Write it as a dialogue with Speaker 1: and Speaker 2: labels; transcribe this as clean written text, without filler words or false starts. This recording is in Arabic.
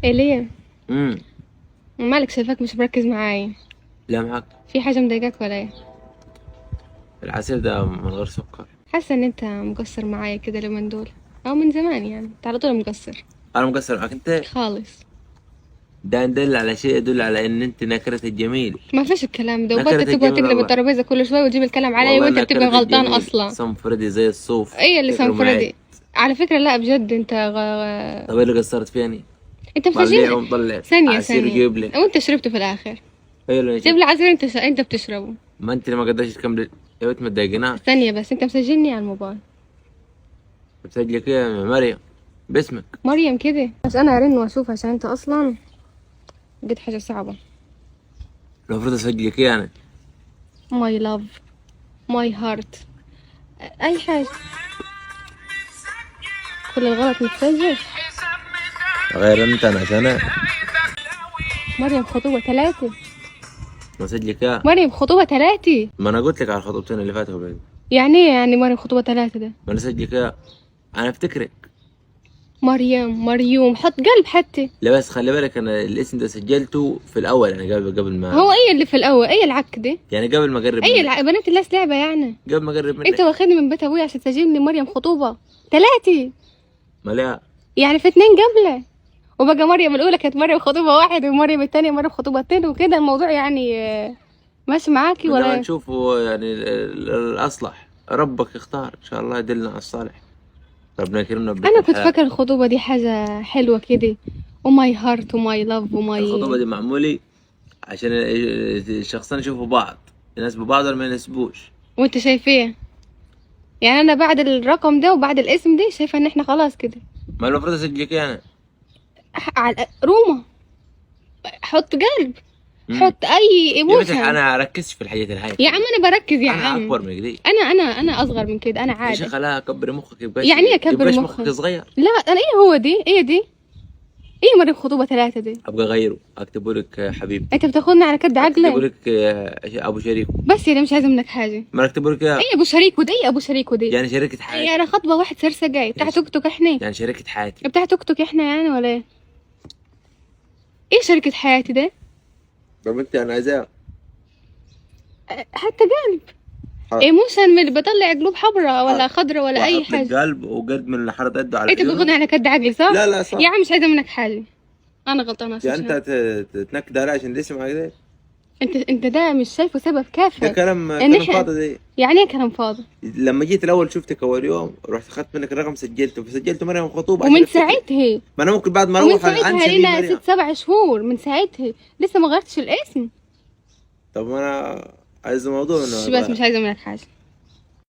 Speaker 1: ايه ليه؟
Speaker 2: امم
Speaker 1: مالك شايفاك مش مركز معايا؟
Speaker 2: لا معك.
Speaker 1: في حاجة مضايقاك ولا ايه؟
Speaker 2: العسل ده من غير سكر.
Speaker 1: حاسة ان انت مقصر معايا كده اليومين دول، او من زمان يعني انت على طول مقصر
Speaker 2: انا مقصر معك انت؟
Speaker 1: خالص.
Speaker 2: ده يدل على شيء، يدل على ان انت نكرة الجميل.
Speaker 1: ما فيش الكلام ده، وبدأت
Speaker 2: نكرة
Speaker 1: تبغى
Speaker 2: الجميل
Speaker 1: تقلب
Speaker 2: والله.
Speaker 1: الترابيزة كل شوية وتجيب الكلام عليا
Speaker 2: والله
Speaker 1: وانت بتبقى
Speaker 2: نكرة
Speaker 1: غلطان
Speaker 2: الجميل
Speaker 1: اصلا.
Speaker 2: صنفردي زي الصوف.
Speaker 1: ايه اللي
Speaker 2: تكرم العين.
Speaker 1: صنفردي؟ على فكرة لا بجد انت
Speaker 2: طب ايه اللي قصرت فيني؟
Speaker 1: انت
Speaker 2: طلع
Speaker 1: مسجلني.
Speaker 2: ومطلع
Speaker 1: ثانية
Speaker 2: عسير
Speaker 1: ثانية،
Speaker 2: وجيب لي.
Speaker 1: وانت شربته في الاخر.
Speaker 2: ايه اللي
Speaker 1: جيب لي عصير انت بتشربه.
Speaker 2: ما انت اللي ما قدرتش تكمل يا بنت، ما تضايقناش.
Speaker 1: ثانية بس، انت مسجلني على الموبايل.
Speaker 2: بتسجلك ايه يا مريم؟ باسمك.
Speaker 1: مريم كده بس انا ارن واشوف عشان انت اصلا قد حاجة صعبة.
Speaker 2: المفروض اسجلك ايه انا؟
Speaker 1: ماي لاف، ماي هارت، اي حاجة. كل الغلط متسجل.
Speaker 2: غير انت انا عشان
Speaker 1: مريم خطوبة 3.
Speaker 2: مسجلك ايه؟
Speaker 1: مريم خطوبة 3.
Speaker 2: ما انا قلت لك على الخطوبتين اللي فاتوا قبل.
Speaker 1: يعني ايه يعني مريم خطوبة 3 ده؟
Speaker 2: ما انا اسجلك ايه؟ انا افتكرك.
Speaker 1: مريوم حط قلب حتى.
Speaker 2: لا بس خلي بالك، انا الاسم ده سجلته في الاول، يعني قبل ما
Speaker 1: هو ايه اللي في الاول؟ ايه العك ده؟
Speaker 2: يعني قبل ما اقرب
Speaker 1: ايه
Speaker 2: منك.
Speaker 1: بنات الناس لعبة يعني؟
Speaker 2: قبل ما اقرب منك.
Speaker 1: انت واخدني من بيت ابويا عشان تسجلني مريم خطوبة 3.
Speaker 2: ما لا.
Speaker 1: يعني في 2 قبله، وبقى مريم الاولى كانت مريم خطوبة 1 ومريم التانية مريم خطوبة 2 وكده الموضوع يعني ماشي معاكي
Speaker 2: لما
Speaker 1: ولا ايه؟
Speaker 2: نشوفه يعني الاصلح ربك يختار ان شاء الله، يدلنا على الصالح. ربنا يكرمنا ببيت
Speaker 1: انا كنت
Speaker 2: الحلال.
Speaker 1: فاكره الخطوبة دي حاجة حلوة كده، وماي هارت وماي لاف
Speaker 2: الخطوبه
Speaker 1: وماي.
Speaker 2: دي معمولي عشان الشخصين يشوفوا بعض، يناسبوا بعض ولا ما يناسبوش.
Speaker 1: وانت شايف ايه؟ يعني انا بعد الرقم ده وبعد الاسم ده شايفه ان احنا خلاص كده.
Speaker 2: ما المفروض اسجلك انا.
Speaker 1: على روما حط قلب،
Speaker 2: مم.
Speaker 1: حط اي
Speaker 2: يا بنتي
Speaker 1: ايموشن.
Speaker 2: انا ركزت في الحاجات الهاي.
Speaker 1: يا عم انا بركز يا
Speaker 2: انا
Speaker 1: عم.
Speaker 2: اكبر من كده.
Speaker 1: انا اصغر من كده، انا
Speaker 2: يا
Speaker 1: عادي.
Speaker 2: شيخ لا كبري مخك، يبقاش
Speaker 1: يعني ايه اكبر
Speaker 2: يبقاش
Speaker 1: مخك؟
Speaker 2: مخك صغير.
Speaker 1: لا انا ايه هو دي؟ ايه دي؟ ايه مريم خطوبه 3 دي؟
Speaker 2: ابقى اغيره، اكتبه لك حبيبي.
Speaker 1: انت بتاخدني على كد
Speaker 2: اكتبه
Speaker 1: عقلي.
Speaker 2: لك ابو شريك.
Speaker 1: بس يعني مش عايزه منك حاجه.
Speaker 2: ما اكتبه لك إياه.
Speaker 1: ايه ابو شريك ودي؟ ايه ابو شريك ودي؟
Speaker 2: يعني شريكة حياتي.
Speaker 1: يعني انا خطبه واحد سرسجاي بتاع توك توك احنا.
Speaker 2: يعني شريكة حياتي.
Speaker 1: بتاع توك توك احنا يعني ولا ايه؟ ايه شركه حياتي ده؟
Speaker 2: طب انت انا عايزاه.
Speaker 1: حتى قلب ايموشن من اللي بطلع قلوب حمراء ولا
Speaker 2: حاضر.
Speaker 1: خضراء ولا اي
Speaker 2: واحط لك
Speaker 1: حاجه.
Speaker 2: قلب وقد من اللي حرد قده على
Speaker 1: انت
Speaker 2: عيونك.
Speaker 1: بتاخدني على كد عقلي صح؟
Speaker 2: لا لا صح.
Speaker 1: يا عم مش عايزه منك حاجه، انا غلطانه
Speaker 2: يعني انت
Speaker 1: عشان
Speaker 2: تنكد عليه عشان الاسم كده؟
Speaker 1: انت ده مش شايفه سبب كافي
Speaker 2: ده كلام
Speaker 1: ان
Speaker 2: كلام
Speaker 1: احنا.
Speaker 2: فاضي ده.
Speaker 1: يعني ايه كلام فاضي؟
Speaker 2: لما جيت الاول شفتك اول يوم رحت اخذت منك الرقم، سجلته مريم خطوبه
Speaker 1: ومن
Speaker 2: عشان أفتكر.
Speaker 1: ساعتها
Speaker 2: ما انا ممكن بعد ما
Speaker 1: ومن
Speaker 2: اروح
Speaker 1: ساعتها
Speaker 2: انسى مين
Speaker 1: لنا
Speaker 2: مريم.
Speaker 1: 6-7 شهور، من ساعتها لسه ما غيرتش الاسم.
Speaker 2: طب ما انا عايز الموضوع
Speaker 1: بس
Speaker 2: انه
Speaker 1: مش عايزه منك حاجه.